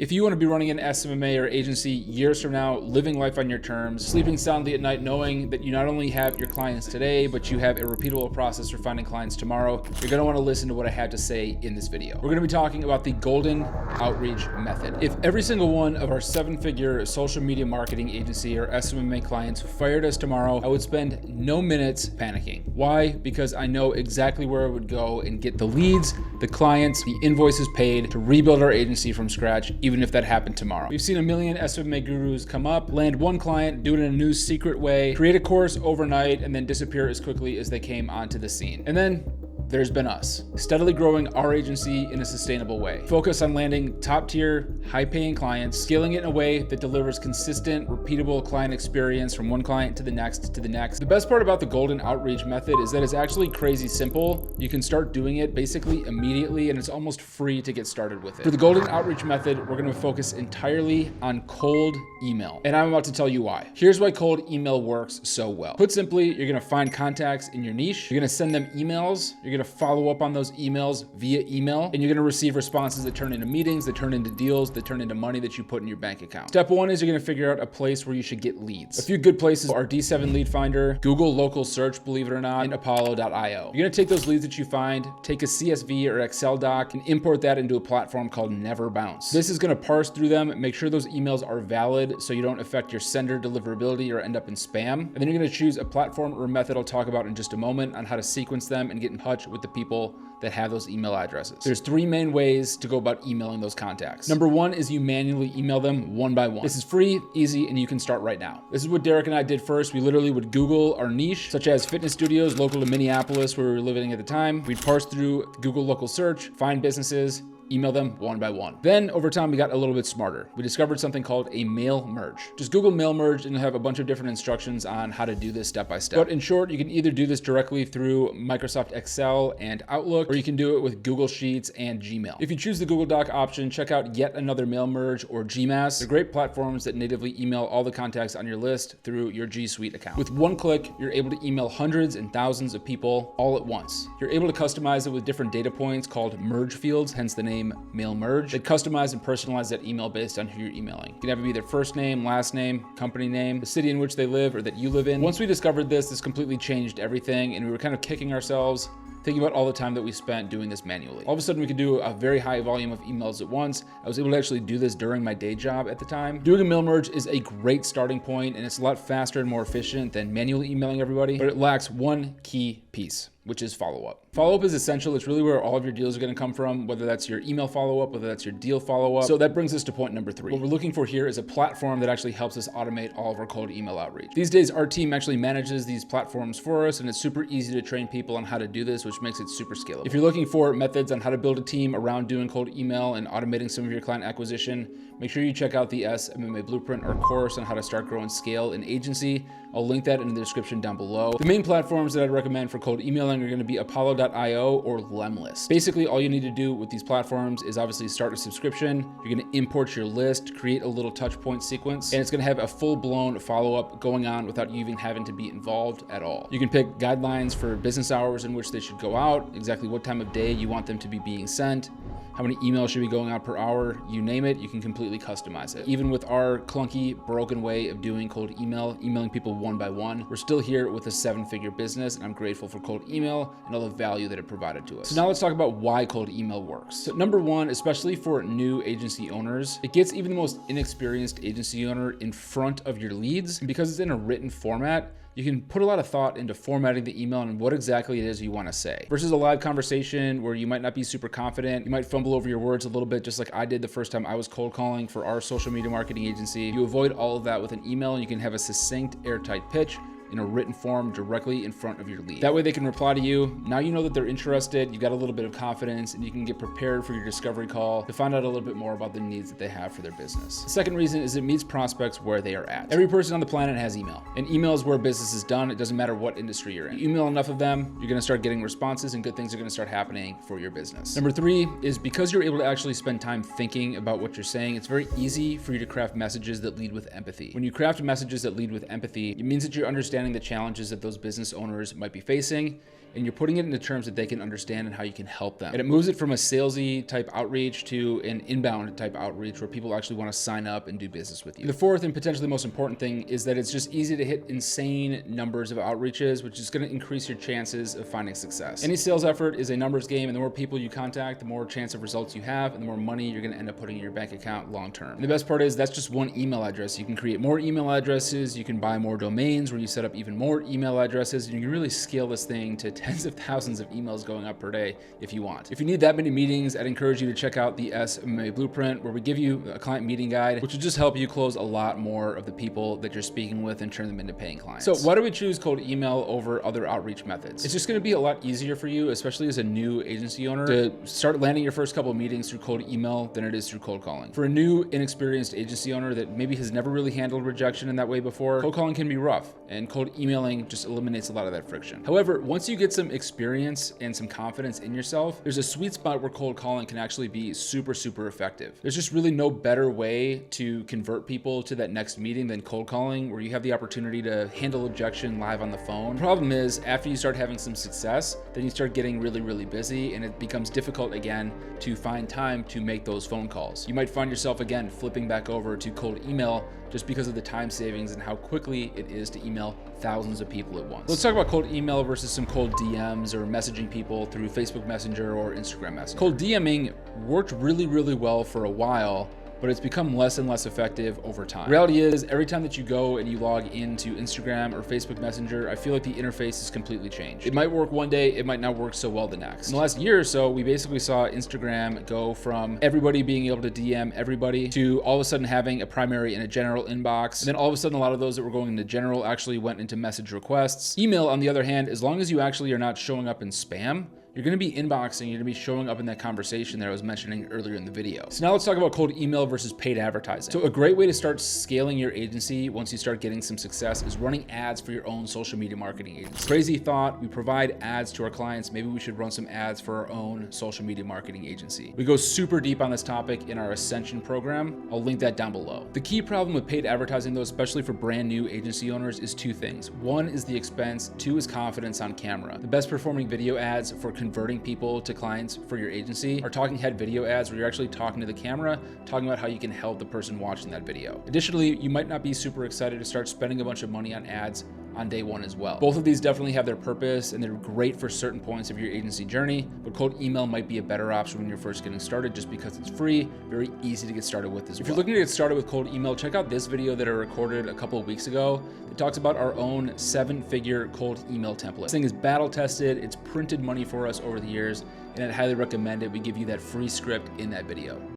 If you want to be running an SMMA or agency years from now, living life on your terms, sleeping soundly at night knowing that you not only have your clients today, but you have a repeatable process for finding clients tomorrow, you're going to want to listen to what I had to say in this video. We're going to be talking about the golden outreach method. If every single one of our 7-figure social media marketing agency or SMMA clients fired us tomorrow, I would spend no minutes panicking. Why? Because I know exactly where I would go and get the leads, the clients, the invoices paid to rebuild our agency from scratch, even if that happened tomorrow. We've seen a million SMMA gurus come up, land one client, do it in a new secret way, create a course overnight, and then disappear as quickly as they came onto the scene. And then there's been us, steadily growing our agency in a sustainable way. Focus on landing top-tier, high-paying clients, scaling it in a way that delivers consistent, repeatable client experience from one client to the next to the next. The best part about the golden outreach method is that it's actually crazy simple. You can start doing it basically immediately, and it's almost free to get started with it. For the golden outreach method, we're going to focus entirely on cold email, and I'm about to tell you why. Here's why cold email works so well. Put simply, you're going to find contacts in your niche, you're going to send them emails, you're going to follow up on those emails via email, and you're going to receive responses that turn into meetings, that turn into deals, that turn into money that you put in your bank account. Step one is you're going to figure out a place where you should get leads. A few good places are D7 Lead Finder, Google Local Search, believe it or not, and Apollo.io. You're going to take those leads that you find, take a CSV or Excel doc, and import that into a platform called Never Bounce. This is going to parse through them, make sure those emails are valid so you don't affect your sender deliverability or end up in spam. And then you're going to choose a platform or a method I'll talk about in just a moment on how to sequence them and get in touch with the people that have those email addresses. There's 3 main ways to go about emailing those contacts. Number 1 is you manually email them one by one. This is free, easy, and you can start right now. This is what Derek and I did first. We literally would Google our niche, such as fitness studios local to Minneapolis, where we were living at the time. We'd parse through Google Local Search, find businesses, email them one by one. Then over time, we got a little bit smarter. We discovered something called a mail merge. Just Google mail merge and you'll have a bunch of different instructions on how to do this step by step. But in short, you can either do this directly through Microsoft Excel and Outlook, or you can do it with Google Sheets and Gmail. If you choose the Google Doc option, check out Yet Another Mail Merge or GMass. They're great platforms that natively email all the contacts on your list through your G Suite account. With one click, you're able to email hundreds and thousands of people all at once. You're able to customize it with different data points called merge fields, hence the name Mail Merge, that customize and personalize that email based on who you're emailing. You can have it be their first name, last name, company name, the city in which they live or that you live in. Once we discovered this completely changed everything, and we were kind of kicking ourselves thinking about all the time that we spent doing this manually. All of a sudden, we could do a very high volume of emails at once. I was able to actually do this during my day job at the time. Doing a mail merge is a great starting point, and it's a lot faster and more efficient than manually emailing everybody, but it lacks one key piece, which is follow-up. Follow-up is essential. It's really where all of your deals are going to come from, whether that's your email follow-up, whether that's your deal follow-up. So that brings us to point number 3. What we're looking for here is a platform that actually helps us automate all of our cold email outreach. These days, our team actually manages these platforms for us, and it's super easy to train people on how to do this, which makes it super scalable. If you're looking for methods on how to build a team around doing cold email and automating some of your client acquisition, make sure you check out the SMMA Blueprint, our course on how to start, grow, and scale an agency. I'll link that in the description down below. The main platforms that I'd recommend for cold emailing are going to be Apollo.io or Lemlist. Basically, all you need to do with these platforms is obviously start a subscription. You're going to import your list, create a little touch point sequence, and it's going to have a full-blown follow-up going on without you even having to be involved at all. You can pick guidelines for business hours in which they should go out, exactly what time of day you want them to be being sent, how many emails should be going out per hour, you name it, you can completely customize it. Even with our clunky, broken way of doing cold email, emailing people one by one, we're still here with a 7-figure business, and I'm grateful for cold email and all the value that it provided to us. So now let's talk about why cold email works. So number 1, especially for new agency owners, it gets even the most inexperienced agency owner in front of your leads, and because it's in a written format, you can put a lot of thought into formatting the email and what exactly it is you want to say. Versus a live conversation where you might not be super confident, you might fumble over your words a little bit, just like I did the first time I was cold calling for our social media marketing agency. You avoid all of that with an email, and you can have a succinct, airtight pitch in a written form directly in front of your lead. That way they can reply to you. Now you know that they're interested, you got a little bit of confidence, and you can get prepared for your discovery call to find out a little bit more about the needs that they have for their business. The second reason is it meets prospects where they are at. Every person on the planet has email, and email is where business is done. It doesn't matter what industry you're in. You email enough of them, you're gonna start getting responses, and good things are gonna start happening for your business. Number 3 is because you're able to actually spend time thinking about what you're saying, it's very easy for you to craft messages that lead with empathy. When you craft messages that lead with empathy, it means that you're understanding the challenges that those business owners might be facing, and you're putting it into terms that they can understand and how you can help them. And it moves it from a salesy type outreach to an inbound type outreach where people actually want to sign up and do business with you. The fourth and potentially most important thing is that it's just easy to hit insane numbers of outreaches, which is going to increase your chances of finding success. Any sales effort is a numbers game, and the more people you contact, the more chance of results you have, and the more money you're going to end up putting in your bank account long term. And the best part is that's just one email address. You can create more email addresses, you can buy more domains where you set up even more email addresses, and you can really scale this thing to tens of thousands of emails going up per day if you want. If you need that many meetings, I'd encourage you to check out the SMMA Blueprint, where we give you a client meeting guide, which will just help you close a lot more of the people that you're speaking with and turn them into paying clients. So why do we choose cold email over other outreach methods? It's just going to be a lot easier for you, especially as a new agency owner, to start landing your first couple of meetings through cold email than it is through cold calling. For a new, inexperienced agency owner that maybe has never really handled rejection in that way before, cold calling can be rough, and cold emailing just eliminates a lot of that friction. However, once you get some experience and some confidence in yourself, there's a sweet spot where cold calling can actually be super, super effective. There's just really no better way to convert people to that next meeting than cold calling, where you have the opportunity to handle objection live on the phone. The problem is, after you start having some success, then you start getting really, really busy, and it becomes difficult again to find time to make those phone calls. You might find yourself again flipping back over to cold email just because of the time savings and how quickly it is to email thousands of people at once. Let's talk about cold email versus some cold DMs or messaging people through Facebook Messenger or Instagram Messenger. Cold DMing worked really, really well for a while, but it's become less and less effective over time. The reality is, every time that you go and you log into Instagram or Facebook Messenger, I feel like the interface has completely changed. It might work one day, it might not work so well the next. In the last year or so, we basically saw Instagram go from everybody being able to DM everybody to all of a sudden having a primary and a general inbox. And then all of a sudden, a lot of those that were going into general actually went into message requests. Email, on the other hand, as long as you actually are not showing up in spam, you're going to be inboxing, you're going to be showing up in that conversation that I was mentioning earlier in the video. So now let's talk about cold email versus paid advertising. So a great way to start scaling your agency once you start getting some success is running ads for your own social media marketing agency. Crazy thought, we provide ads to our clients. Maybe we should run some ads for our own social media marketing agency. We go super deep on this topic in our Ascension program. I'll link that down below. The key problem with paid advertising though, especially for brand new agency owners, is two things. One is the expense, two is confidence on camera. The best performing video ads for converting people to clients for your agency are talking head video ads where you're actually talking to the camera, talking about how you can help the person watching that video. Additionally, you might not be super excited to start spending a bunch of money on ads on day one as well. Both of these definitely have their purpose and they're great for certain points of your agency journey, but cold email might be a better option when you're first getting started just because it's free, very easy to get started with as well. If you're looking to get started with cold email, check out this video that I recorded a couple of weeks ago. It talks about our own 7-figure cold email template. This thing is battle tested, it's printed money for us over the years, and I'd highly recommend it. We give you that free script in that video.